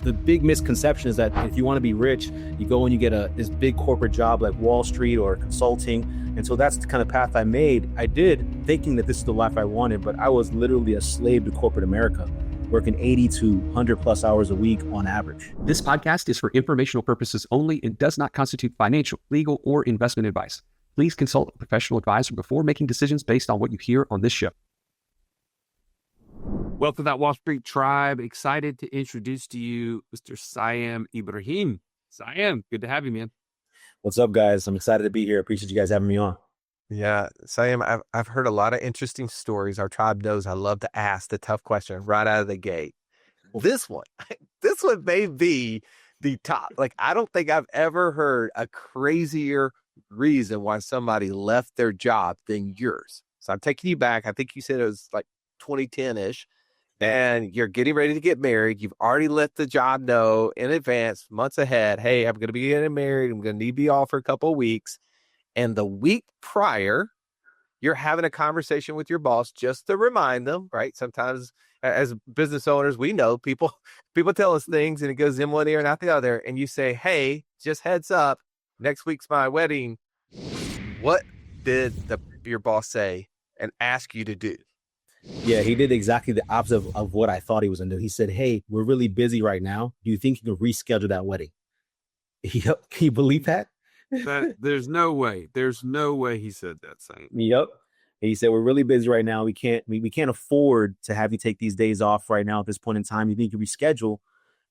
The big misconception is that if you want to be rich, you go and you get this big corporate job like Wall Street or consulting. And so that's the kind of path I made. I did thinking that this is the life I wanted, but I was literally a slave to corporate America, working 80 to 100 plus hours a week on average. This podcast is for informational purposes only and does not constitute financial, legal, or investment advice. Please consult a professional advisor before making decisions based on what you hear on this show. Welcome to that Wall Street Tribe. Excited to introduce to you Mr. Sayam Ibrahim. Sayam, good to have you, man. What's up, guys? I'm excited to be here. Appreciate you guys having me on. Yeah, Sayam, I've heard a lot of interesting stories. Our tribe knows I love to ask the tough question right out of the gate. This one may be the top. Like, I don't think I've ever heard a crazier reason why somebody left their job than yours. So I'm taking you back. I think you said it was like 2010-ish. And you're getting ready to get married. You've already let the job know in advance, months ahead. Hey, I'm going to be getting married. I'm going to need to be off for a couple of weeks. And the week prior, you're having a conversation with your boss just to remind them, right? Sometimes as business owners, we know people tell us things and it goes in one ear and out the other. And you say, hey, just heads up, next week's my wedding. What did your boss say and ask you to do? Yeah, he did exactly the opposite of what I thought he was going to do. He said, hey, we're really busy right now. Do you think you can reschedule that wedding? Yep. Can you believe that? There's no way. There's no way he said that, Saint. Yep. He said, we're really busy right now. We can't afford to have you take these days off right now at this point in time. You think you can reschedule?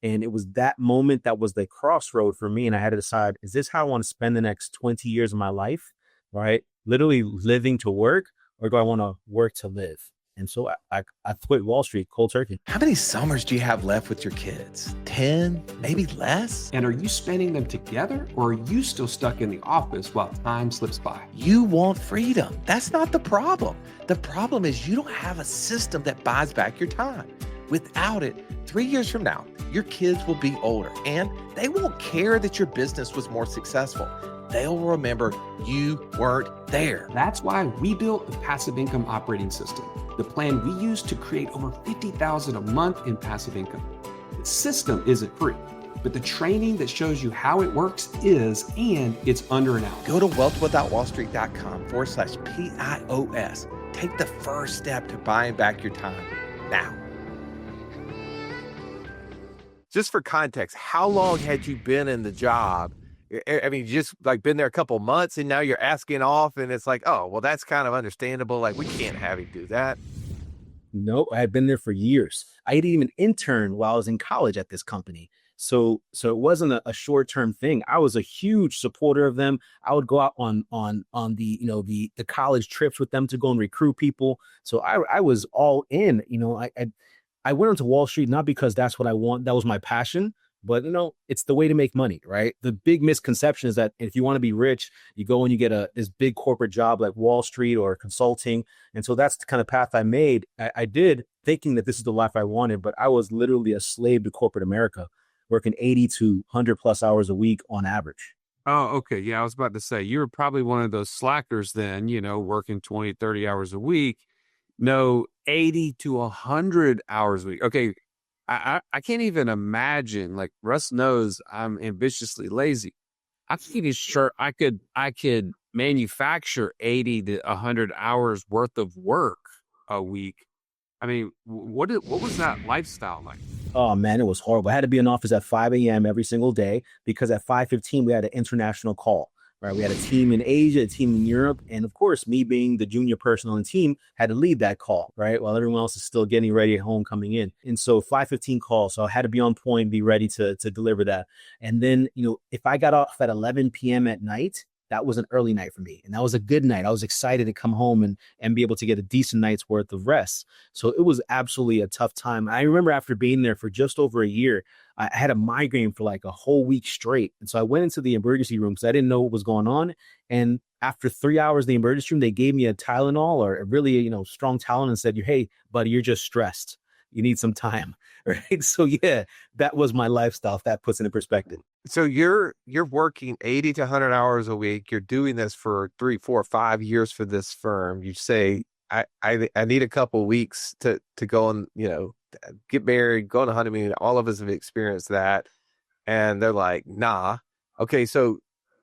And it was that moment that was the crossroad for me. And I had to decide, is this how I want to spend the next 20 years of my life? Right? Literally living to work, or do I want to work to live? And so I quit Wall Street cold turkey. How many summers do you have left with your kids? 10, maybe less? And are you spending them together, or are you still stuck in the office while time slips by? You want freedom. That's not the problem. The problem is you don't have a system that buys back your time. Without it, 3 years from now, your kids will be older and they won't care that your business was more successful. They'll remember you weren't there. That's why we built the Passive Income Operating System, the plan we use to create over $50,000 a month in passive income. The system isn't free, but the training that shows you how it works is, and it's under an hour. Go to wealthwithoutwallstreet.com/PIOS. Take the first step to buying back your time now. Just for context, how long had you been in the job? I mean, just like been there a couple months and now you're asking off and it's like, oh, well, that's kind of understandable. Like, we can't have you do that. Nope, I had been there for years. I had even interned while I was in college at this company. So it wasn't a short-term thing. I was a huge supporter of them. I would go out on the, the college trips with them to go and recruit people. So I was all in. I went onto Wall Street not because that's what I want. That was my passion. But, it's the way to make money, right? The big misconception is that if you want to be rich, you go and you get this big corporate job like Wall Street or consulting. And so that's the kind of path I made. I did thinking that this is the life I wanted, but I was literally a slave to corporate America, working 80 to 100 plus hours a week on average. Oh, okay. Yeah, I was about to say, you were probably one of those slackers then, working 20, 30 hours a week. No, 80 to 100 hours a week. Okay. I can't even imagine, like Russ knows I'm ambitiously lazy. I'm pretty sure I could manufacture 80 to 100 hours worth of work a week. I mean, what was that lifestyle like? Oh man, it was horrible. I had to be in office at 5 a.m. every single day because at 5:15 we had an international call. Right, we had a team in Asia, a team in Europe, and of course, me being the junior person on the team had to lead that call, right? While everyone else is still getting ready at home coming in. And so 5:15 call, so I had to be on point, be ready to deliver that. And then, if I got off at 11 p.m. at night, that was an early night for me. And that was a good night. I was excited to come home and be able to get a decent night's worth of rest. So it was absolutely a tough time. I remember after being there for just over a year, I had a migraine for like a whole week straight. And so I went into the emergency room because I didn't know what was going on. And after 3 hours in the emergency room, they gave me a Tylenol or a really, strong Tylenol and said, hey, buddy, you're just stressed. You need some time. Right. So yeah, that was my lifestyle. If that puts it in perspective. So you're working 80 to 100 hours a week. You're doing this for 3, 4, 5 years for this firm. You say, I need a couple of weeks to go and, get married, go on a honeymoon. All of us have experienced that. And they're like, nah. Okay, so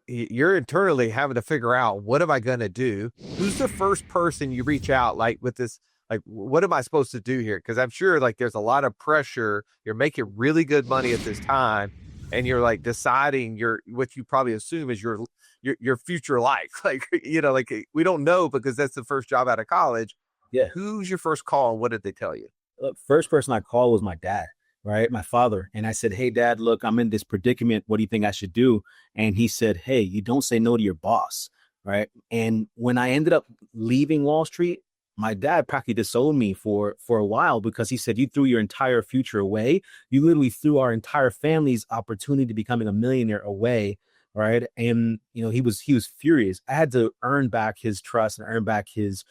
you're internally having to figure out, what am I going to do? Who's the first person you reach out, like with this, like, what am I supposed to do here? Because I'm sure like there's a lot of pressure. You're making really good money at this time, and you're like deciding what you probably assume is your future life. Like, like we don't know because that's the first job out of college. Yeah. Who's your first call, and what did they tell you? Look, first person I called was my dad, right? My father. And I said, hey, Dad, look, I'm in this predicament. What do you think I should do? And he said, hey, you don't say no to your boss, right? And when I ended up leaving Wall Street, my dad practically disowned me for a while, because he said, you threw your entire future away. You literally threw our entire family's opportunity to becoming a millionaire away, right? And, he was furious. I had to earn back his trust and earn back his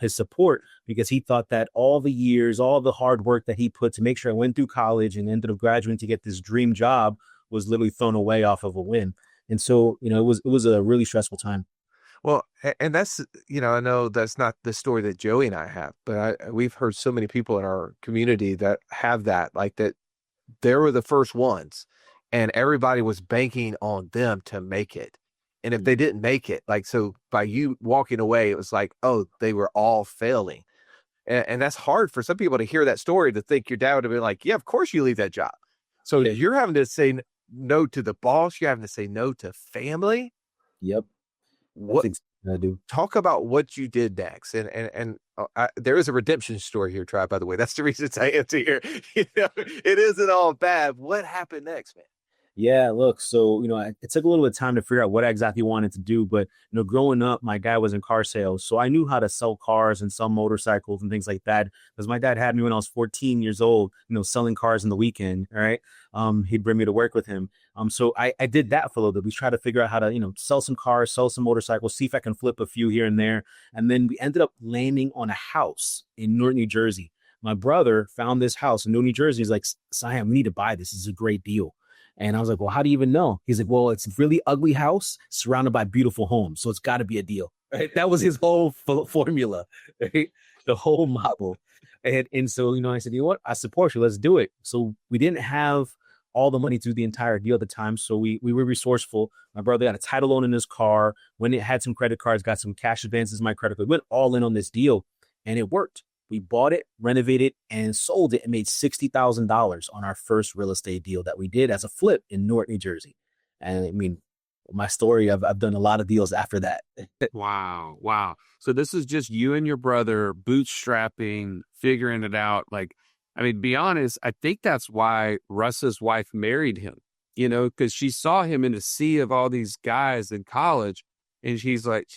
support, because he thought that all the years, all the hard work that he put to make sure I went through college and ended up graduating to get this dream job was literally thrown away off of a whim. And so, it was a really stressful time. Well, and that's, I know that's not the story that Joey and I have, but we've heard so many people in our community that have that, like that they were the first ones and everybody was banking on them to make it. And if they didn't make it, like, so by you walking away, it was like, oh, they were all failing. And that's hard for some people to hear that story, to think your dad would have been like, yeah, of course you leave that job. So you're having to say no to the boss. You're having to say no to family. Yep. What I do. Talk about what you did next. And there is a redemption story here, Tribe, by the way. That's the reason I answer here. It isn't all bad. What happened next, man? Yeah, look, so, it took a little bit of time to figure out what I exactly wanted to do. But, growing up, my dad was in car sales. So I knew how to sell cars and sell motorcycles and things like that, because my dad had me when I was 14 years old, selling cars in the weekend. All right. He'd bring me to work with him. So I did that for a little bit. We tried to figure out how to, sell some cars, sell some motorcycles, see if I can flip a few here and there. And then we ended up landing on a house in Newark, New Jersey. My brother found this house in Newark, New Jersey. He's like, Sayam, we need to buy this. This is a great deal. And I was like, well, how do you even know? He's like, well, it's a really ugly house surrounded by beautiful homes. So it's got to be a deal. Right? That was his whole formula, right? The whole model. And so, I said, you know what? I support you. Let's do it. So we didn't have all the money to do the entire deal at the time. So we were resourceful. My brother got a title loan in his car. When it had some credit cards, got some cash advances in my credit card. We went all in on this deal, and it worked. We bought it, renovated, and sold it, and made $60,000 on our first real estate deal that we did as a flip in Newark, New Jersey. And I mean, my story, I've done a lot of deals after that. Wow. So this is just you and your brother bootstrapping, figuring it out. Like, I mean, be honest, I think that's why Russ's wife married him, because she saw him in a sea of all these guys in college. And she's like,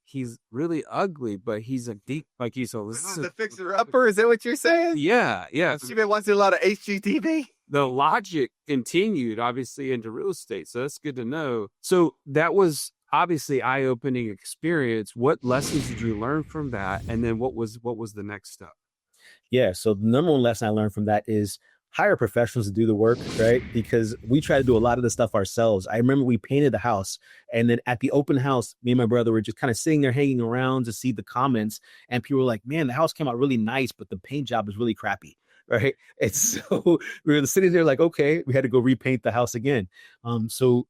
he's really ugly, but he's a deep, like he's a the fixer upper. Is that what you're saying? Yeah. She been watching a lot of HGTV. The logic continued obviously into real estate. So that's good to know. So that was obviously eye-opening experience. What lessons did you learn from that? And then what was the next step? Yeah. So the number one lesson I learned from that is hire professionals to do the work, right? Because we try to do a lot of the stuff ourselves. I remember we painted the house, and then at the open house, me and my brother were just kind of sitting there hanging around to see the comments, and people were like, man, the house came out really nice, but the paint job is really crappy. Right. And so we were sitting there like, okay, we had to go repaint the house again. So,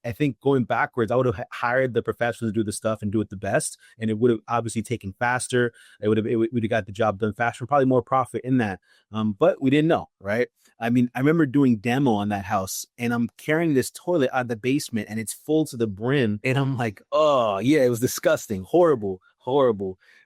I think going backwards, I would have hired the professionals to do the stuff and do it the best. And it would have obviously taken faster. We'd have got the job done faster, probably more profit in that. But we didn't know. Right. I mean, I remember doing demo on that house, and I'm carrying this toilet out of the basement, and it's full to the brim. And I'm like, oh yeah, it was disgusting. Horrible.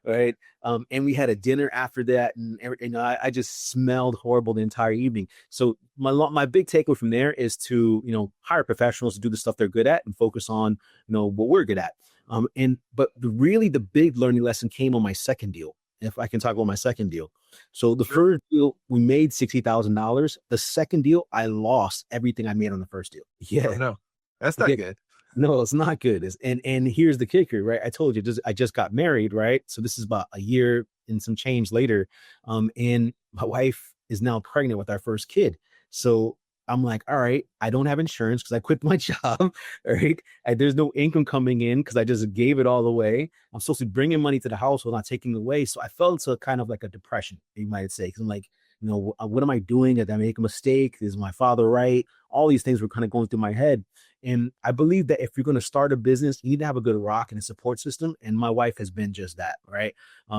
Right. And we had a dinner after that, and I just smelled horrible the entire evening. So my big takeaway from there is to, hire professionals to do the stuff they're good at and focus on, what we're good at. But the big learning lesson came on my second deal, if I can talk about my second deal. So the first deal, we made $60,000. The second deal, I lost everything I made on the first deal. Yeah. Oh, no, that's not good. No, it's not good. And here's the kicker, right? I told you, I just got married, right? So this is about a year and some change later. And my wife is now pregnant with our first kid. So I'm like, all right, I don't have insurance because I quit my job, right? There's no income coming in because I just gave it all away. I'm supposed to be bringing money to the household, not taking it away. So I fell into kind of like a depression, you might say. Because I'm like, What am I doing? Did I make a mistake? Is my father right? All these things were kind of going through my head. And I believe that if you're going to start a business, you need to have a good rock and a support system. And my wife has been just that, right?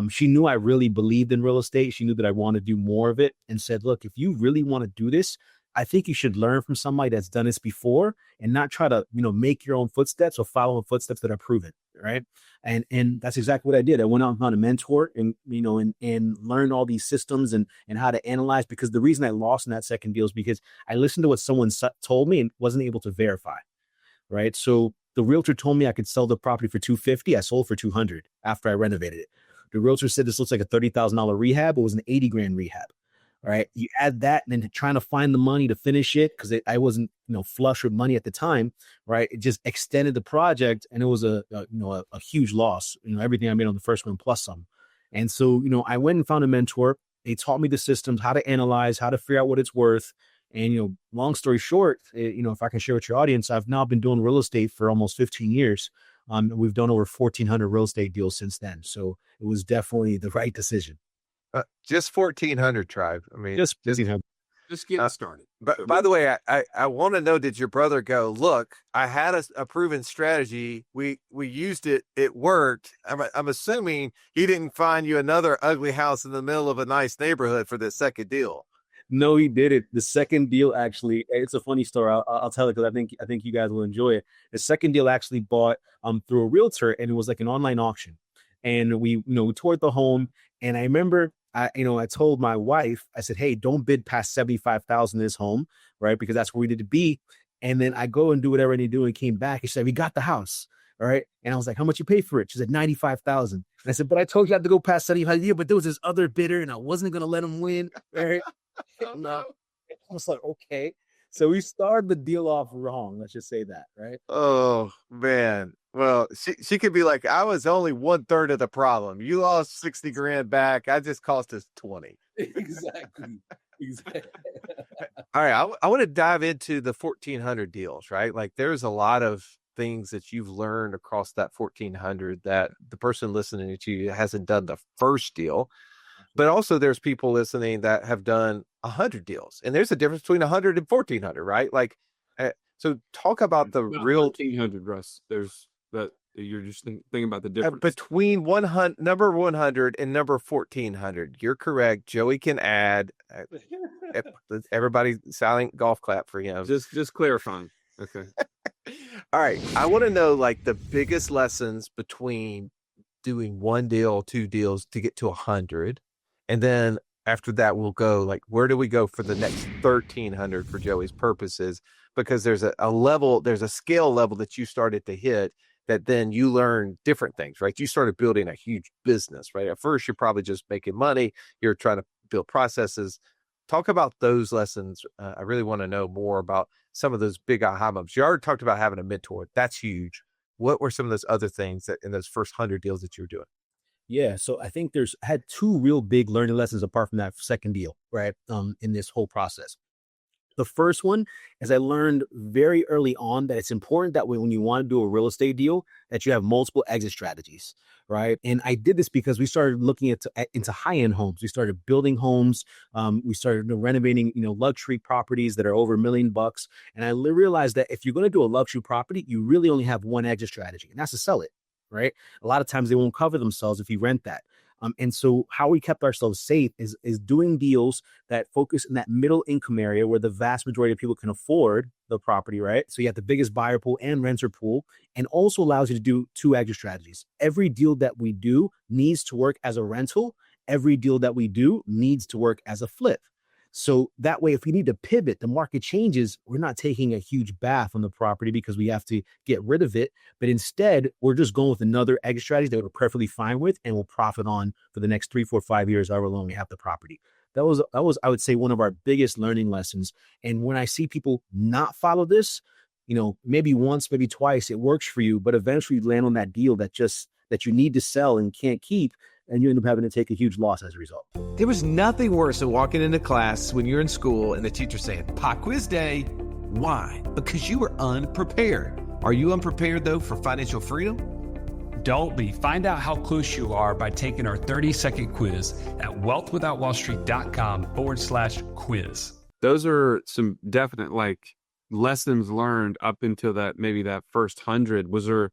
She knew I really believed in real estate. She knew that I wanted to do more of it and said, look, if you really want to do this, I think you should learn from somebody that's done this before and not try to, make your own footsteps or follow footsteps that are proven, right? And that's exactly what I did. I went out and found a mentor and learned all these systems and how to analyze, because the reason I lost in that second deal is because I listened to what someone told me and wasn't able to verify, right? So the realtor told me I could sell the property for $250. I sold for $200 after I renovated it. The realtor said this looks like a $30,000 rehab. It was an $80,000 rehab. All right. You add that and then trying to find the money to finish it because I wasn't, flush with money at the time. Right. It just extended the project and it was a huge loss. Everything I made on the first one plus some. And so, I went and found a mentor. They taught me the systems, how to analyze, how to figure out what it's worth. And, long story short, if I can share with your audience, I've now been doing real estate for almost 15 years. We've done over 1,400 real estate deals since then. So it was definitely the right decision. Just 1,400, Tribe. I mean, just getting started. But by the way, I want to know, did your brother go, look, I had a proven strategy. We used it. It worked. I'm assuming he didn't find you another ugly house in the middle of a nice neighborhood for the second deal. No, he did it. The second deal, actually, it's a funny story. I'll tell it because I think you guys will enjoy it. The second deal actually bought through a realtor, and it was like an online auction. And we toured the home. And I remember, I told my wife, I said, hey, don't bid past $75,000 in this home, right? Because that's where we need to be. And then I go and do whatever I need to do and came back. She said, we got the house. All right. And I was like, how much you pay for it? She said, $95,000. And I said, but I told you I had to go past 75. Yeah, but there was this other bidder and I wasn't going to let him win. Right. No. I was like, okay. So we started the deal off wrong. Let's just say that. Right. Oh, man. Well, she could be like, I was only 1/3 of the problem. You lost 60 grand back. I just cost us 20. Exactly. All right. I want to dive into the 1,400 deals, right? Like there's a lot of things that you've learned across that 1,400 that the person listening to you hasn't done the first deal. But also there's people listening that have done 100 deals. And there's a difference between 100 and 1,400, right? Like, so talk about the real 1,400, Russ. There's that you're just thinking about the difference between number 100 and number 1,400. You're correct. Joey can add. Everybody silent golf clap for him. Just clarifying. Okay. All right. I want to know like the biggest lessons between doing one deal, two deals to get to 100, and then after that we'll go like where do we go for the next 1,300 for Joey's purposes? Because there's a level, there's a scale level that you started to hit that then you learn different things, right? You started building a huge business, right? At first, you're probably just making money. You're trying to build processes. Talk about those lessons. I really want to know more about some of those big aha moments. You already talked about having a mentor. That's huge. What were some of those other things that in those first 100 deals that you were doing? Yeah. So I think I had two real big learning lessons apart from that second deal, right? In this whole process. The first one is I learned very early on that it's important that when you want to do a real estate deal, that you have multiple exit strategies, right? And I did this because we started looking into high-end homes. We started building homes. We started renovating, luxury properties that are over $1 million. And I realized that if you're going to do a luxury property, you really only have one exit strategy, and that's to sell it, right? A lot of times they won't cover themselves if you rent that. And so how we kept ourselves safe is doing deals that focus in that middle income area where the vast majority of people can afford the property, right? So you have the biggest buyer pool and renter pool, and also allows you to do two exit strategies. Every deal that we do needs to work as a rental. Every deal that we do needs to work as a flip. So that way, if we need to pivot, the market changes, we're not taking a huge bath on the property because we have to get rid of it. But instead, we're just going with another exit strategy that we're perfectly fine with and will profit on for the next 3, 4, 5 years, however long we have the property. That was, I would say, one of our biggest learning lessons. And when I see people not follow this, maybe once, maybe twice, it works for you, but eventually you land on that deal that you need to sell and can't keep. And you end up having to take a huge loss as a result. There was nothing worse than walking into class when you're in school and the teacher saying, pop quiz day. Why? Because you were unprepared. Are you unprepared, though, for financial freedom? Don't be. Find out how close you are by taking our 30-second quiz at wealthwithoutwallstreet.com/quiz. Those are some definite like lessons learned up until that, maybe that first 100. Was there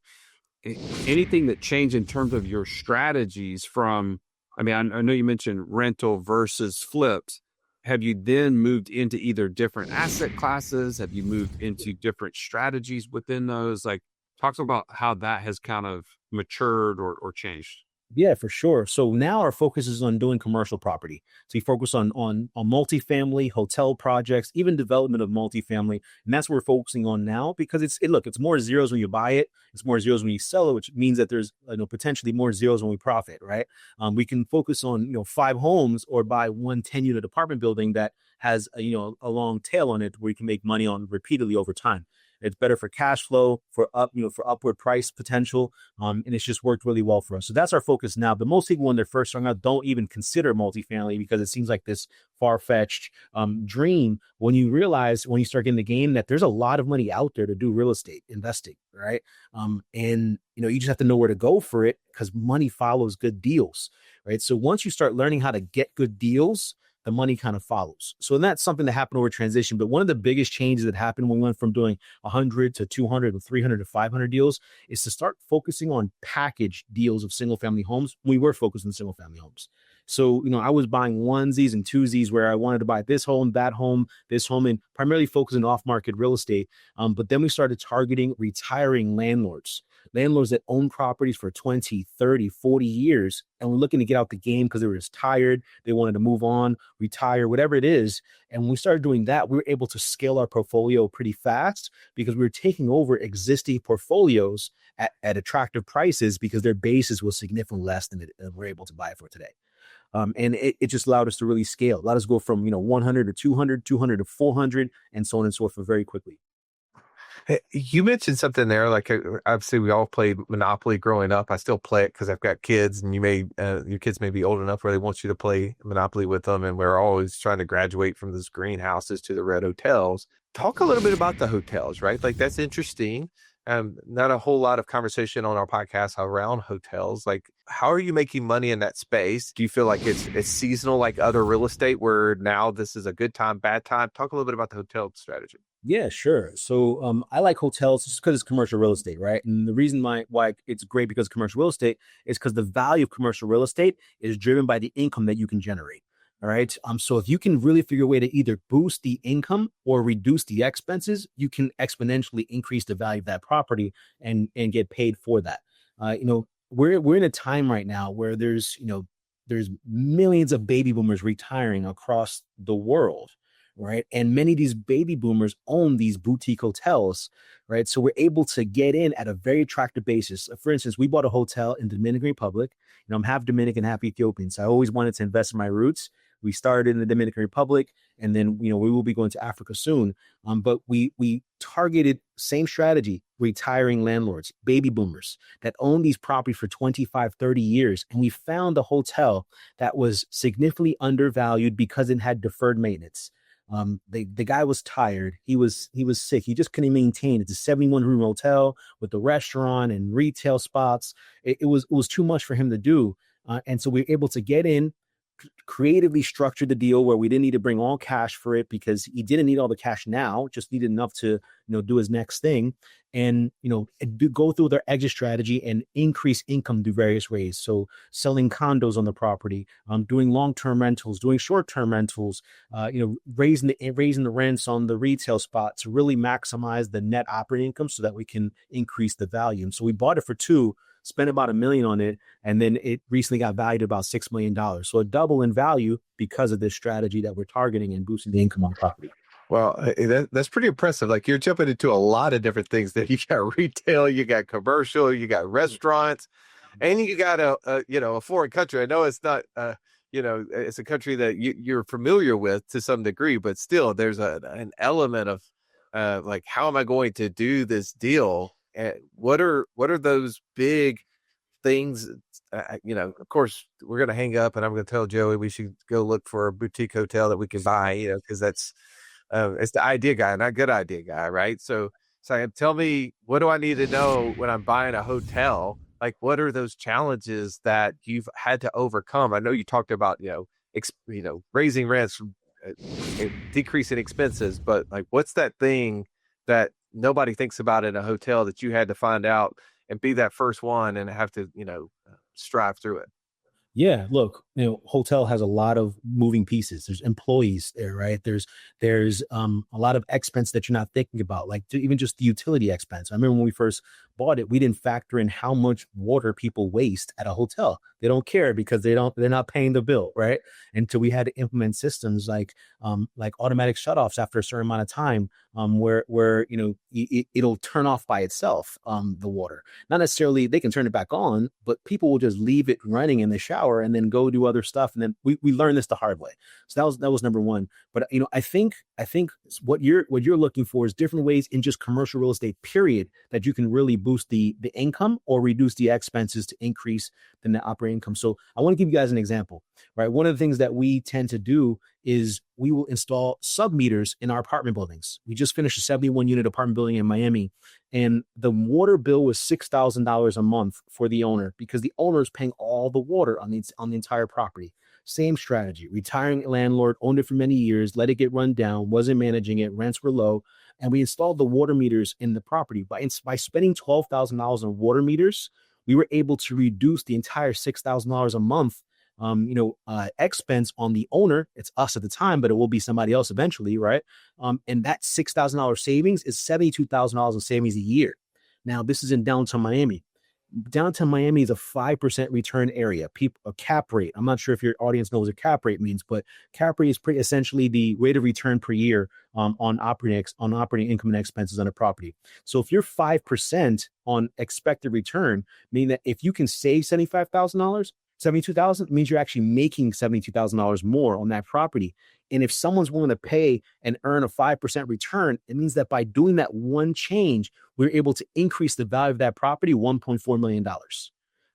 anything that changed in terms of your strategies from, I mean, I know you mentioned rental versus flips. Have you then moved into either different asset classes? Have you moved into different strategies within those? Like, talk about how that has kind of matured or changed. Yeah, for sure. So now our focus is on doing commercial property. So we focus on multifamily, hotel projects, even development of multifamily, and that's what we're focusing on now because it's more zeros when you buy it, it's more zeros when you sell it, which means that there's potentially more zeros when we profit, right? We can focus on 5 homes or buy one 10-unit apartment building that has a long tail on it where you can make money on repeatedly over time. It's better for cash flow, for upward price potential, and it's just worked really well for us. So that's our focus now. But most people, when they're first starting out, don't even consider multifamily because it seems like this far-fetched dream. When you start getting the game, that there's a lot of money out there to do real estate investing, right? And you just have to know where to go for it because money follows good deals, right? So once you start learning how to get good deals, the money kind of follows. So that's something that happened over transition. But one of the biggest changes that happened when we went from doing 100 to 200 to 300 to 500 deals is to start focusing on package deals of single family homes. We were focused on single family homes. So, I was buying onesies and twosies where I wanted to buy this home, this home, and primarily focusing off market real estate. But then we started targeting retiring landlords that own properties for 20, 30, 40 years. And we're looking to get out the game because they were just tired. They wanted to move on, retire, whatever it is. And when we started doing that, we were able to scale our portfolio pretty fast because we were taking over existing portfolios at attractive prices because their basis was significantly less than we're able to buy it for today. And it just allowed us to really scale. It allowed us to go from 100 to 200, 200 to 400, and so on and so forth very quickly. Hey, you mentioned something there, like obviously we all played Monopoly growing up. I still play it because I've got kids, and your kids may be old enough where they want you to play Monopoly with them, and we're always trying to graduate from those greenhouses to the red hotels. Talk a little bit about the hotels, right? Like that's interesting. Not a whole lot of conversation on our podcast around hotels. Like, how are you making money in that space? Do you feel like it's seasonal like other real estate where now this is a good time, bad time? Talk a little bit about the hotel strategy. Yeah, sure. So I like hotels just because it's commercial real estate, right? And the reason why it's great because commercial real estate is because the value of commercial real estate is driven by the income that you can generate. All right. So if you can really figure a way to either boost the income or reduce the expenses, you can exponentially increase the value of that property and get paid for that. We're in a time right now where there's millions of baby boomers retiring across the world. Right. And many of these baby boomers own these boutique hotels. Right. So we're able to get in at a very attractive basis. For instance, we bought a hotel in the Dominican Republic. I'm half Dominican, half Ethiopian. So I always wanted to invest in my roots. We started in the Dominican Republic, and then, we will be going to Africa soon. But we targeted same strategy, retiring landlords, baby boomers that own these properties for 25, 30 years. And we found a hotel that was significantly undervalued because it had deferred maintenance. The guy was tired. He was sick. He just couldn't maintain. It's a 71-room hotel with a restaurant and retail spots. It was too much for him to do. And so we were able to get in, creatively structured the deal where we didn't need to bring all cash for it because he didn't need all the cash now, just needed enough to do his next thing, and go through their exit strategy and increase income through various ways. So selling condos on the property, doing long-term rentals, doing short-term rentals, raising the rents on the retail spot to really maximize the net operating income so that we can increase the value. And so we bought it for $2 million, spent about $1 million on it, and then it recently got valued at about $6 million. So a double in value because of this strategy that we're targeting and boosting the income on the property. Well, that's pretty impressive. Like you're jumping into a lot of different things there. You got retail, you got commercial, you got restaurants, and you got a foreign country. I know it's not, it's a country that you're familiar with to some degree, but still there's an element of like, how am I going to do this deal? What are those big things? Of course, we're going to hang up and I'm going to tell Joey we should go look for a boutique hotel that we can buy, because that's it's the idea guy, not good idea guy, right? So Sayam, tell me, what do I need to know when I'm buying a hotel Like, what are those challenges that you've had to overcome? I know you talked about, raising rents, decreasing expenses, but like, what's that thing that nobody thinks about in a hotel that you had to find out and be that first one and have to, strive through it? Yeah, look, hotel has a lot of moving pieces. There's employees there, right? There's a lot of expense that you're not thinking about, like even just the utility expense. I remember when we first bought it, we didn't factor in how much water people waste at a hotel. They don't care because they're not paying the bill, right? Until we had to implement systems like automatic shutoffs after a certain amount of time, where it'll turn off by itself, the water. Not necessarily they can turn it back on, but people will just leave it running in the shower and then go do other stuff. And then we learned this the hard way. So that was number one. But I think what you're looking for is different ways in just commercial real estate, period, that you can really boost the income or reduce the expenses to increase the net operating income. So I want to give you guys an example, right? One of the things that we tend to do is we will install sub meters in our apartment buildings. We just finished a 71 unit apartment building in Miami, and the water bill was $6,000 a month for the owner because the owner is paying all the water on the entire property. Same strategy, retiring landlord, owned it for many years, let it get run down, wasn't managing it, rents were low, and we installed the water meters in the property. By spending $12,000 on water meters, we were able to reduce the entire $6,000 a month expense on the owner. It's us at the time, but it will be somebody else eventually, right? And that $6,000 savings is $72,000 in savings a year. Now, this is in downtown Miami. Downtown Miami is a 5% return area. A cap rate. I'm not sure if your audience knows what cap rate means, but cap rate is pretty essentially the rate of return per year on operating income and expenses on a property. So if you're 5% on expected return, meaning that if you can save $75,000, $72,000 means you're actually making $72,000 more on that property. And if someone's willing to pay and earn a 5% return, it means that by doing that one change, we're able to increase the value of that property $1.4 million.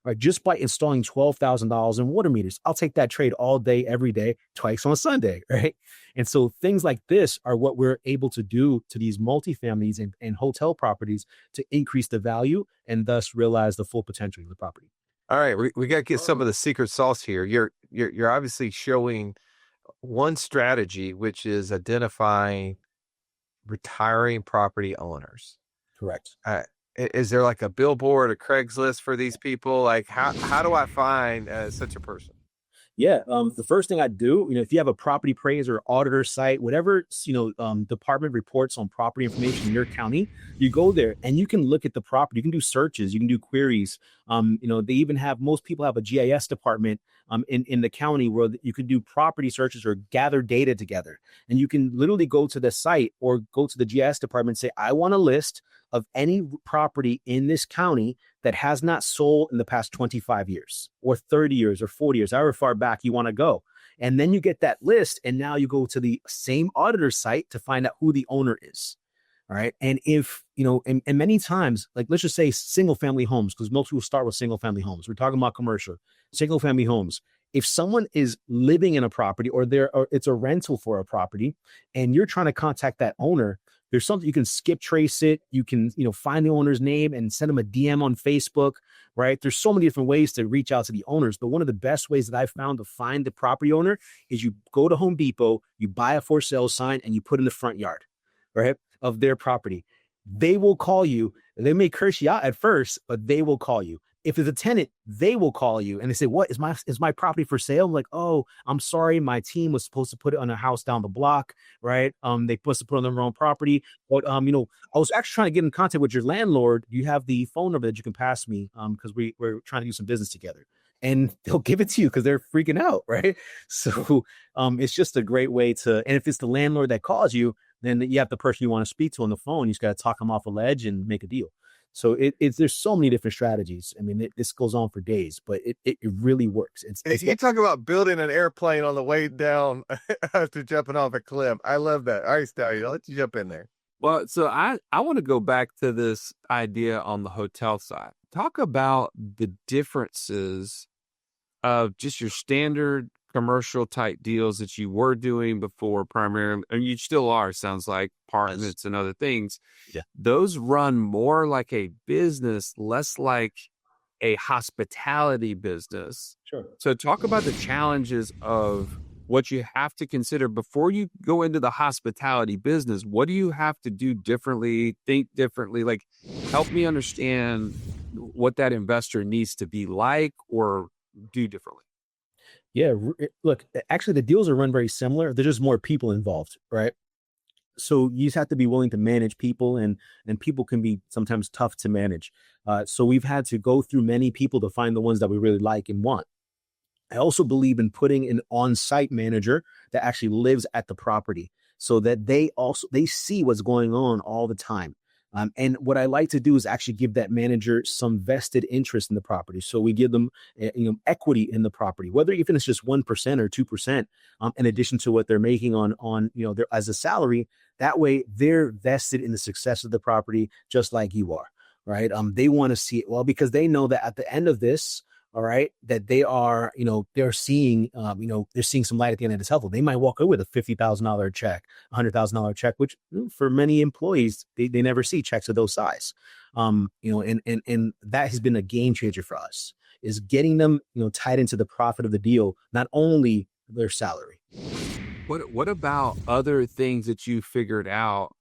Right, just by installing $12,000 in water meters. I'll take that trade all day, every day, twice on a Sunday, right? And so things like this are what we're able to do to these multifamilies and hotel properties to increase the value and thus realize the full potential of the property. All right, we got to get some of the secret sauce here. You're obviously showing one strategy, which is identifying retiring property owners. Correct. Is there like a billboard, a Craigslist for these people? Like, how do I find such a person? Yeah. The first thing I do, if you have a property appraiser, auditor site, whatever, department reports on property information in your county, you go there and you can look at the property. You can do searches, you can do queries. They even most people have a GIS department in the county where you can do property searches or gather data together. And you can literally go to the site or go to the GIS department and say, I want a list of any property in this county that has not sold in the past 25 years or 30 years or 40 years, however far back you want to go. And then you get that list and now you go to the same auditor site to find out who the owner is. All right. And if, and many times, like, let's just say single family homes, because most people start with single family homes. We're talking about commercial, single family homes. If someone is living in a property or it's a rental for a property and you're trying to contact that owner, there's something you can skip trace it. You can, find the owner's name and send them a DM on Facebook, right? There's so many different ways to reach out to the owners. But one of the best ways that I've found to find the property owner is you go to Home Depot, you buy a for sale sign and you put in the front yard, right, of their property. They will call you. They may curse you out at first, but they will call you. If it's a tenant, they will call you and they say, what is my property for sale? I'm like, oh, I'm sorry. My team was supposed to put it on a house down the block, right? They supposed to put it on their own property. But, I was actually trying to get in contact with your landlord. Do you have the phone number that you can pass me? Because we're trying to do some business together. And they'll give it to you because they're freaking out, right? So it's just a great way to, and if it's the landlord that calls you, then you have the person you want to speak to on the phone. You just got to talk them off a ledge and make a deal. So there's so many different strategies. I mean, this goes on for days, but it really works. You talk about building an airplane on the way down after jumping off a cliff. I love that. All right, Stallion, I'll let you jump in there. Well, so I want to go back to this idea on the hotel side. Talk about the differences of just your standard commercial type deals that you were doing before, primarily, and you still are, sounds like, apartments and other things. Yeah. Those run more like a business, less like a hospitality business. Sure. So talk about the challenges of what you have to consider before you go into the hospitality business. What do you have to do differently, think differently? Like, help me understand what that investor needs to be like or do differently. Yeah. Look, actually, the deals are run very similar. There's just more people involved, right? So you just have to be willing to manage people, and people can be sometimes tough to manage. So we've had to go through many people to find the ones that we really like and want. I also believe in putting an on-site manager that actually lives at the property so that they see what's going on all the time. And what I like to do is actually give that manager some vested interest in the property. So we give them equity in the property, whether even it's just 1% or 2%, in addition to what they're making on their as a salary. That way they're vested in the success of the property, just like you are, right? They want to see it well because they know that at the end of this, all right, that they are, they're seeing, they're seeing some light at the end of this tunnel. They might walk away with a $50,000 check, $100,000 check, which for many employees, they never see checks of those size. And that has been a game changer for us, is getting them, tied into the profit of the deal, not only their salary. What about other things that you figured out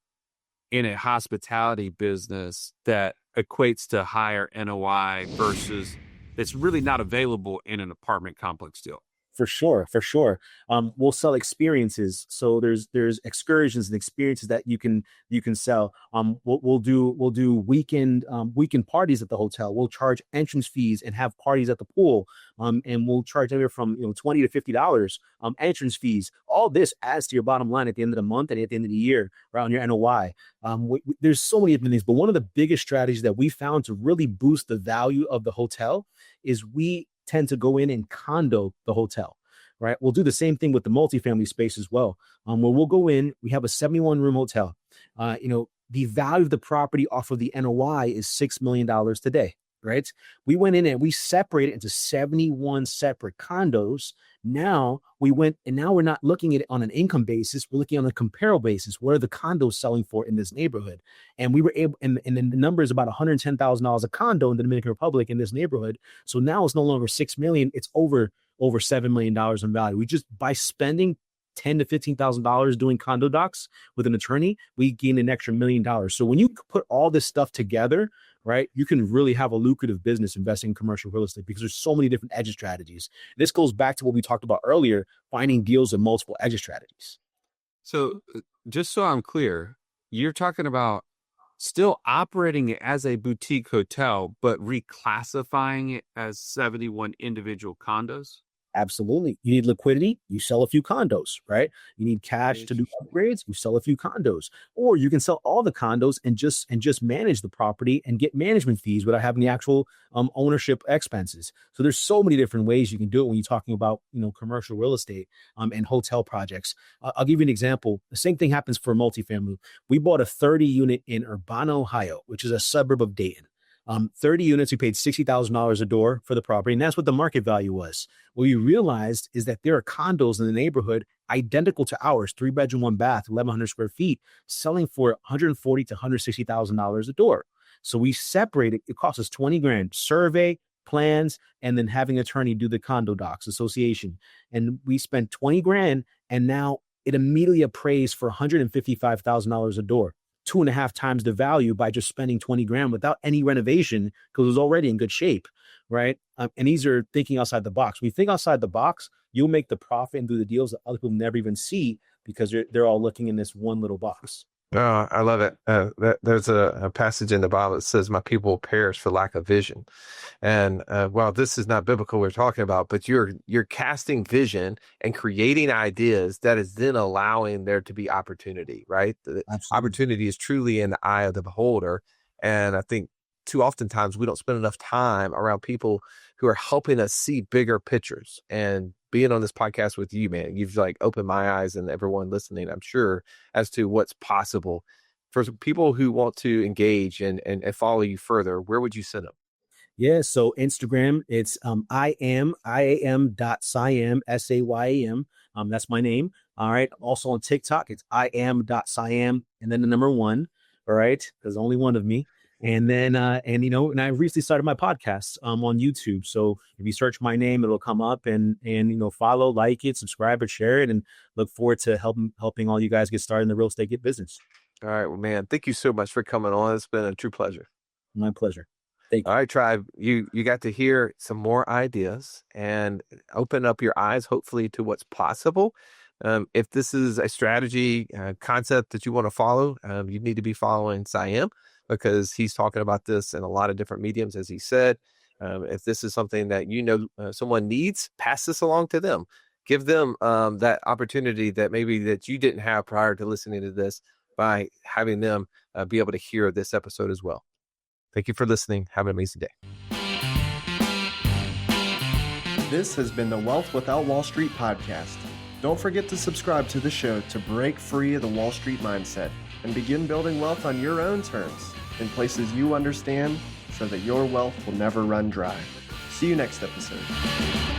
in a hospitality business that equates to higher NOI versus it's really not available in an apartment complex deal? For sure. We'll sell experiences. So there's excursions and experiences that you can sell. We'll do weekend parties at the hotel. We'll charge entrance fees and have parties at the pool. And we'll charge anywhere from $20 to $50 entrance fees. All this adds to your bottom line at the end of the month and at the end of the year, right, on your NOI. There's so many different things, but one of the biggest strategies that we found to really boost the value of the hotel is we tend to go in and condo the hotel, right? We'll do the same thing with the multifamily space as well. Where we'll go in, we have a 71 room hotel. The value of the property off of the NOI is $6 million today, right? We went in and we separated into 71 separate condos. Now we're not looking at it on an income basis. We're looking on a comparable basis. What are the condos selling for in this neighborhood? And we were able, and the number is about $110,000 a condo in the Dominican Republic in this neighborhood. So now it's no longer 6 million. It's over $7 million in value. We just, by spending $10,000 to $15,000 doing condo docs with an attorney, we gain an extra $1 million. So when you put all this stuff together, right, you can really have a lucrative business investing in commercial real estate because there's so many different exit strategies. This goes back to what we talked about earlier, finding deals in multiple exit strategies. So just so I'm clear, you're talking about still operating it as a boutique hotel, but reclassifying it as 71 individual condos? Absolutely. You need liquidity, you sell a few condos, right? You need cash to do upgrades, you sell a few condos. Or you can sell all the condos and just manage the property and get management fees without having the actual ownership expenses. So there's so many different ways you can do it when you're talking about, commercial real estate and hotel projects. I'll give you an example. The same thing happens for multifamily. We bought a 30 unit in Urbana, Ohio, which is a suburb of Dayton. 30 units, we paid $60,000 a door for the property, and that's what the market value was. What we realized is that there are condos in the neighborhood identical to ours, 3-bedroom, 1-bath, 1,100 square feet, selling for $140,000 to $160,000 a door. So we separated. It cost us $20,000, survey, plans, and then having an attorney do the condo docs association. And we spent $20,000, and now it immediately appraised for $155,000 a door. 2.5 times the value by just spending $20,000 without any renovation because it was already in good shape, right? And these are thinking outside the box. When you think outside the box, you'll make the profit and do the deals that other people never even see because they're all looking in this one little box. Oh, I love it. There's a passage in the Bible that says, "My people will perish for lack of vision." And while this is not biblical, we're talking about, but you're casting vision and creating ideas that is then allowing there to be opportunity, right? The opportunity is truly in the eye of the beholder. And I think too oftentimes we don't spend enough time around people who are helping us see bigger pictures. And being on this podcast with you, man, you've opened my eyes and everyone listening, I'm sure, as to what's possible for people who want to engage and follow you further. Where would you send them? Yeah, so Instagram, it's iam.sayam, SAYAM. That's my name. All right. Also on TikTok, it's iam.sayam and then the number 1. All right. There's only one of me. And then, and I recently started my podcast on YouTube. So if you search my name, it'll come up, and follow, like it, subscribe, or share it, and look forward to helping all you guys get started in the real estate business. All right, well, man, thank you so much for coming on. It's been a true pleasure. My pleasure. Thank you. All right, tribe, you got to hear some more ideas and open up your eyes, hopefully, to what's possible. If this is a strategy concept that you want to follow, you need to be following Sayam, because he's talking about this in a lot of different mediums, as he said. If this is something that someone needs, pass this along to them. Give them that opportunity that maybe that you didn't have prior to listening to this, by having them be able to hear this episode as well. Thank you for listening. Have an amazing day. This has been the Wealth Without Wall Street podcast. Don't forget to subscribe to the show to break free of the Wall Street mindset and begin building wealth on your own terms in places you understand, so that your wealth will never run dry. See you next episode.